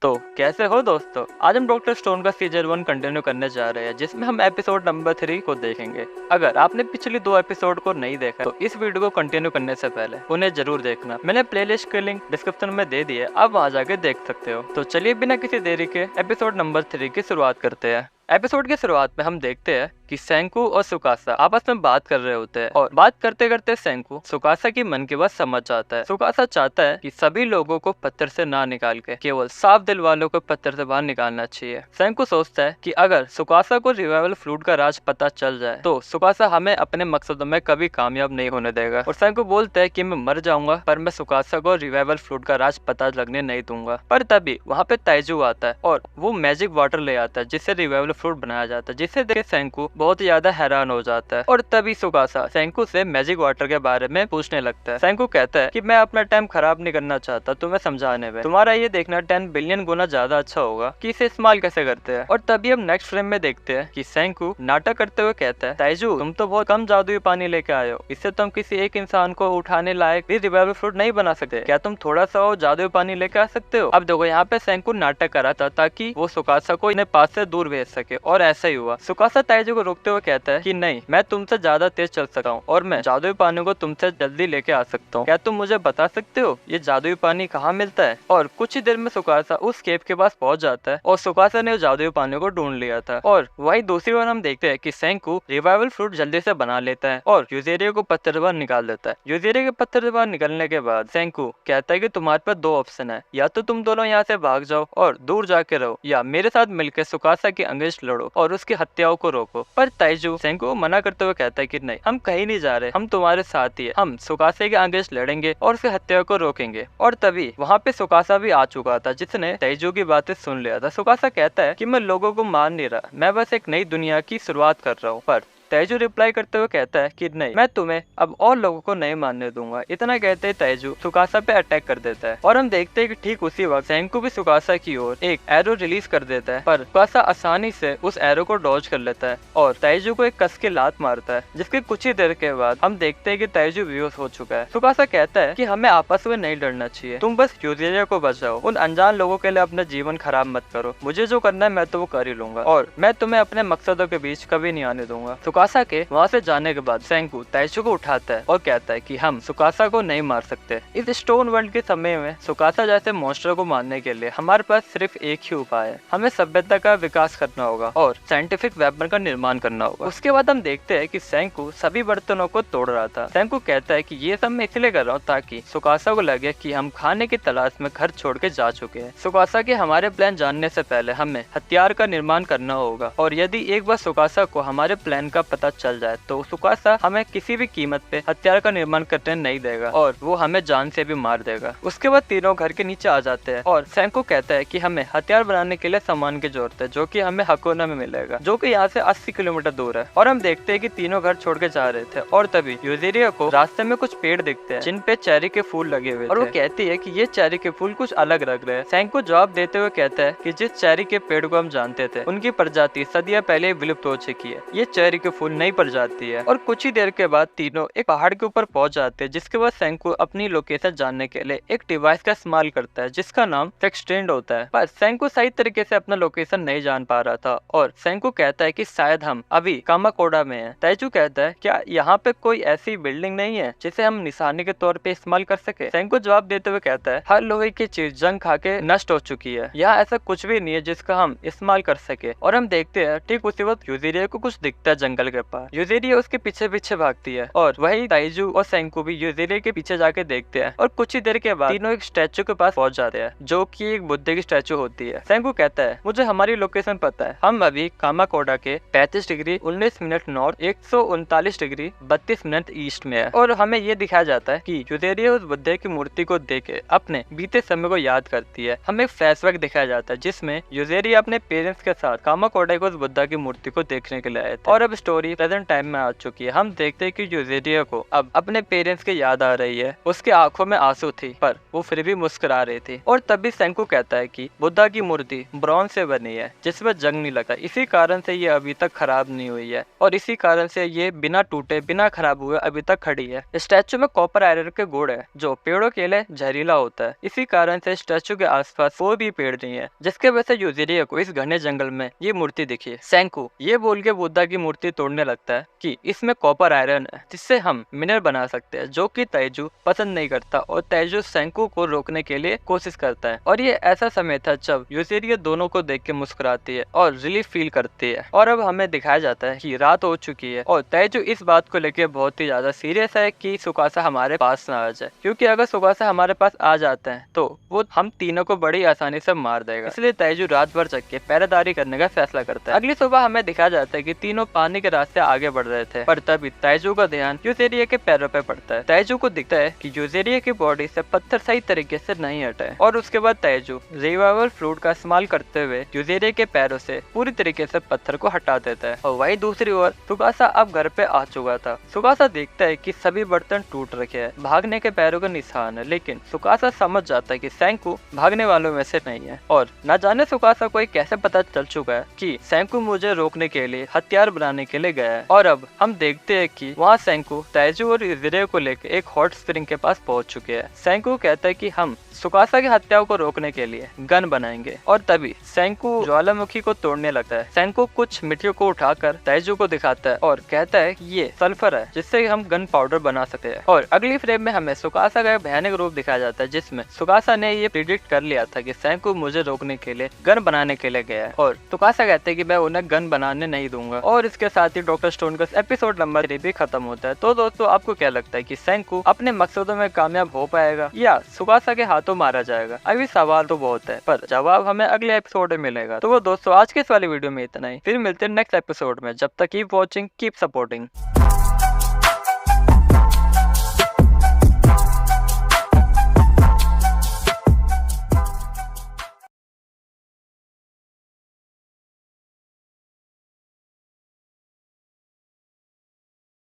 तो कैसे हो दोस्तों। आज हम डॉक्टर स्टोन का सीजन 1 कंटिन्यू करने जा रहे हैं, जिसमें हम एपिसोड नंबर 3 को देखेंगे। अगर आपने पिछली 2 एपिसोड को नहीं देखा तो इस वीडियो को कंटिन्यू करने से पहले उन्हें जरूर देखना। मैंने प्लेलिस्ट की लिंक डिस्क्रिप्शन में दे दी है, आप वहां जाके देख सकते हो। तो चलिए बिना किसी देरी के एपिसोड नंबर 3 की शुरुआत करते हैं। एपिसोड की शुरुआत में हम देखते हैं कि सेंकू और सुकासा आपस में बात कर रहे होते हैं और बात करते करते सेंकू सुकासा की मन की बात समझ जाता है। सुकासा चाहता है कि सभी लोगों को पत्थर से ना निकाल के केवल साफ दिल वालों को पत्थर से बाहर निकालना चाहिए। सेंकू सोचता है कि अगर सुकासा को रिवाइवल फ्लूट का राज पता चल जाए तो सुकासा हमें अपने मकसदों में कभी कामयाब नहीं होने देगा। और सेंकू बोलता है कि मैं मर जाऊंगा पर मैं सुकासा को रिवाइवल फ्लूट का राज पता लगने नहीं दूंगा। पर तभी वहाँ पे ताइजू आता है और वो मैजिक वाटर ले आता है जिससे रिवाइवल फ्रूट बनाया जाता है, जिसे देख सेंकू बहुत ज्यादा हैरान हो जाता है। और तभी सुकासा सेंकू से मैजिक वाटर के बारे में पूछने लगता है। सेंकू कहता है कि मैं अपना टाइम खराब नहीं करना चाहता तुम्हें समझाने में, तुम्हारा ये देखना 10 बिलियन गुना ज्यादा अच्छा होगा कि इसे इस्तेमाल कैसे करते हैं। और तभी हम नेक्स्ट फ्रेम में देखते हैं कि सेंकू नाटक करते हुए कहता है, ताइजू तुम तो बहुत कम जादुई पानी लेके आए हो, इससे तुम किसी एक इंसान को उठाने लायक भी रिवाइवल फ्रूट नहीं बना सकते, क्या तुम थोड़ा सा और जादुई पानी लेके आ सकते हो। अब देखो यहाँ पे सेंकू नाटक करा था ताकि वो सुकासा को इन्हें पास से दूर भेज सके और ऐसा ही हुआ। सुकासा ताइजू को रोकते हुए कहता है कि नहीं, मैं तुमसे ज्यादा तेज चल सकता हूँ और मैं जादुई पानी को तुमसे जल्दी लेके आ सकता हूँ, क्या तुम मुझे बता सकते हो ये जादुई पानी कहाँ मिलता है। और कुछ ही देर में सुकासा उस केव के पास पहुंच जाता है और सुकासा ने उस जादुई पानी को ढूंढ लिया था। और वही दूसरी बार हम देखते हैं कि सेंकू रिवाइवल फ्रूट जल्दी से बना लेता है और यूजेरिया को पत्थर से बाहर निकाल देता है। यूजेरिया के पत्थर से बाहर निकलने के बाद सेंकू कहता है कि तुम्हारे पास 2 ऑप्शन है, या तो तुम दोनों यहाँ से भाग जाओ और दूर जाके रहो, या मेरे साथ मिलकर सुकासा के अगेंस्ट लड़ो और उसकी हत्याओं को रोको। पर ताइजू सेंकू को मना करते हुए कहता है कि नहीं, हम कहीं नहीं जा रहे, हम तुम्हारे साथ ही है, हम सुकासा के अगेंस्ट लड़ेंगे और उसकी हत्या को रोकेंगे। और तभी वहाँ पे सुकासा भी आ चुका था जिसने ताइजू की बातें सुन लिया था। सुकासा कहता है कि मैं लोगों को मार नहीं रहा, मैं बस एक नई दुनिया की शुरुआत कर रहा हूँ। पर ताइजू रिप्लाई करते हुए कहता है कि नहीं, मैं तुम्हें अब और लोगों को नहीं मानने दूंगा। इतना कहते ही ताइजू सुकासा पे अटैक कर देता है और हम देखते हैं कि ठीक उसी वक्त सेंकू भी सुकासा की ओर एक एरो रिलीज कर देता है, पर सुकासा आसानी से उस एरो को डॉज कर लेता है और ताइजू को एक कस के लात मारता है, जिसके कुछ ही देर के बाद हम देखते हैं कि ताइजू बेहोश हो चुका है। सुकासा कहता है कि हमें आपस में नहीं लड़ना चाहिए, तुम बस यूजेरिया को बचाओ, उन अनजान लोगों के लिए अपना जीवन खराब मत करो, मुझे जो करना है मैं तो वो कर ही लूंगा और मैं तुम्हें अपने मकसदों के बीच कभी नहीं आने दूंगा। सुकासा के वहाँ से जाने के बाद सेंकू ताइजू को उठाता है और कहता है कि हम सुकासा को नहीं मार सकते। इस स्टोन वर्ल्ड के समय में सुकासा जैसे मॉन्स्टर को मारने के लिए हमारे पास सिर्फ एक ही उपाय है, हमें सभ्यता का विकास करना होगा और साइंटिफिक वेपन का निर्माण करना होगा। उसके बाद हम देखते हैं कि सेंकू सभी बर्तनों को तोड़ रहा था। सेंकू कहता है कि ये सब मैं इसलिए कर रहा हूँ ताकि सुकासा को लगे कि हम खाने की तलाश में घर छोड़ के जा चुके हैं। सुकासा के हमारे प्लान जानने से पहले हमें हथियार का निर्माण करना होगा और यदि एक बार सुकासा को हमारे प्लान का पता चल जाए तो सुकासा हमें किसी भी कीमत पे हथियार का निर्माण करने नहीं देगा और वो हमें जान से भी मार देगा। उसके बाद तीनों घर के नीचे आ जाते हैं और सेंकू कहता है कि हमें हथियार बनाने के लिए सामान की जरूरत है, जो कि हमें हकोना में मिलेगा, जो कि यहाँ से 80 किलोमीटर दूर है। और हम देखते हैं कि तीनों घर छोड़ के जा रहे थे और तभी यूजेरिया को रास्ते में कुछ पेड़ दिखते हैं जिन पे चेरी के फूल लगे हुए और वो कहती है कि ये चेरी के फूल कुछ अलग लग रहे हैं। सेंकू जवाब देते हुए कहता है कि जिस चेरी के पेड़ को हम जानते थे उनकी प्रजाति सदियां पहले विलुप्त हो चुकी है, ये चेरी के फूल नई प्रजाति है। और कुछ ही देर के बाद तीनों एक पहाड़ के ऊपर पहुंच जाते हैं, जिसके बाद सेंकू अपनी लोकेशन जानने के लिए एक डिवाइस का इस्तेमाल करता है जिसका नाम सेक्सटेंड होता है। पर सेंकू सही तरीके से अपना लोकेशन नहीं जान पा रहा था और सेंकू कहता है कि शायद हम अभी कामाकोडा में हैं। ताइजू कहता है क्या यहाँ पे कोई ऐसी बिल्डिंग नहीं है जिसे हम निशाने के तौर पे इस्तेमाल कर सके। सेंकू जवाब देते हुए कहता है हर लोहे की चीज जंग खा के नष्ट हो चुकी है, यहाँ ऐसा कुछ भी नहीं है जिसका हम इस्तेमाल कर सके। और हम देखते हैं ठीक उसी वक्त यूजेरिया को कुछ दिखता है जंगल के पास। यूजेरिया उसके पीछे पीछे भागती है और वही ताइजू और सेंकू भी यूजेरिया के पीछे जाके देखते हैं और कुछ ही देर के बाद तीनों एक स्टैचू के पास पहुंच जाते हैं, जो कि एक बुद्ध की स्टैचू होती है। सेंकू कहता है मुझे हमारी लोकेशन पता है, हम अभी कामाकोडा के 35 degree 19 minute north 139 degree 32 minute east में है। और हमें ये दिखाया जाता है कि यूजेरिया उस बुद्ध की मूर्ति को देख के अपने बीते समय को याद करती है। हमें फ्लैशबैक दिखाया जाता है जिसमें यूजेरिया अपने पेरेंट्स के साथ कामाकोडा को उस बुद्ध की मूर्ति को देखने के लिए आए थे। और अब स्टोरी स्टोरी प्रेजेंट टाइम में आ चुकी है। हम देखते हैं कि यूजेरिया को अब अपने पेरेंट्स की याद आ रही है। उसके आंखों में आंसू थी पर वो फिर भी मुस्कुरा रही थी। और तभी सेंकू कहता है कि बुद्धा की मूर्ति ब्रॉन्ज से बनी है जिसमें जंग नहीं लगा, इसी कारण से ये अभी तक खराब नहीं हुई है और इसी कारण से ये बिना टूटे बिना खराब हुए अभी तक खड़ी है। स्टैचू में कॉपर आयरन के गुण है जो पेड़ों के लिए जहरीला होता है, इसी कारण से स्टैचू के आसपास कोई भी पेड़ नहीं है, जिसके वजह से यूजेरिया को इस घने जंगल में ये मूर्ति दिखी। सेंकू ये बोल के बुद्धा की मूर्ति तोड़ने लगता है कि इसमें कॉपर आयरन है जिससे हम मिनरल बना सकते हैं, जो कि तैजू पसंद नहीं करता और तैजू सेंकू को रोकने के लिए कोशिश करता है। और ये ऐसा समय था जब यूजेरिया दोनों को देख के मुस्कुराती है और रिलीफ फील करती है। और अब हमें दिखाया जाता है कि रात हो चुकी है और तैजू इस बात को लेकर बहुत ही ज्यादा सीरियस है कि सुकासा हमारे पास ना आ जाए, क्योंकि अगर सुकासा हमारे पास आ जाते हैं तो वो हम तीनों को बड़ी आसानी से मार देगा। इसलिए तैजू रात भर जग के पहरेदारी करने का फैसला करता है। अगली सुबह हमें दिखाया जाता है कि तीनों पानी के रास्ते आगे बढ़ रहे थे, पर तभी तैजू का ध्यान यूजेरिया के पैरों पे पड़ता है। तैजू को दिखता है कि यूजेरिया की बॉडी से पत्थर सही तरीके से नहीं हटा है और उसके बाद तैजू रिवाइवल फ्रूट का इस्तेमाल करते हुए यूजेरिया के पैरों से पूरी तरीके से पत्थर को हटा देता है। और वहीं दूसरी ओर सुकासा अब घर पे आ चुका था। सुकासा देखता है कि सभी बर्तन टूट रखे हैं, भागने के पैरों का निशान है, लेकिन सुकासा समझ जाता है कि सेंकू भागने वालों में से नहीं है। और न जाने सुकासा को कैसे पता चल चुका है कि सेंकू मुझे रोकने के लिए हथियार बनाने के लिए गया है। और अब हम देखते हैं कि वहाँ सेंकू तैजू और यूजेरिया को लेकर एक हॉट स्प्रिंग के पास पहुंच चुके हैं। सेंकू कहता है कि हम सुकासा की हत्याओं को रोकने के लिए गन बनाएंगे और तभी सेंकू ज्वालामुखी को तोड़ने लगता है। सेंकू कुछ मिट्टियों को उठाकर तैजू को दिखाता है और कहता है कि ये सल्फर है जिससे हम गन पाउडर बना सकते हैं। और अगली फ्रेम में हमें सुकासा का भयानक रूप दिखाया जाता है, जिसमें सुकासा ने ये प्रिडिक्ट कर लिया था कि सेंकू मुझे रोकने के लिए गन बनाने के लिए गया है। और सुकासा कहते हैं कि मैं उन्हें गन बनाने नहीं दूंगा। और इसके साथ ही डॉक्टर स्टोन का एपिसोड नंबर 3 भी खत्म होता है। तो दोस्तों आपको क्या लगता है कि सेंकू अपने मकसदों में कामयाब हो पाएगा या सुकासा के हाथों मारा जाएगा? अभी सवाल तो बहुत है पर जवाब हमें अगले एपिसोड में मिलेगा। तो वो दोस्तों आज के इस वाली वीडियो में इतना ही, फिर मिलते हैं नेक्स्ट एपिसोड में। जब तक कीप वॉचिंग, कीप सपोर्टिंग।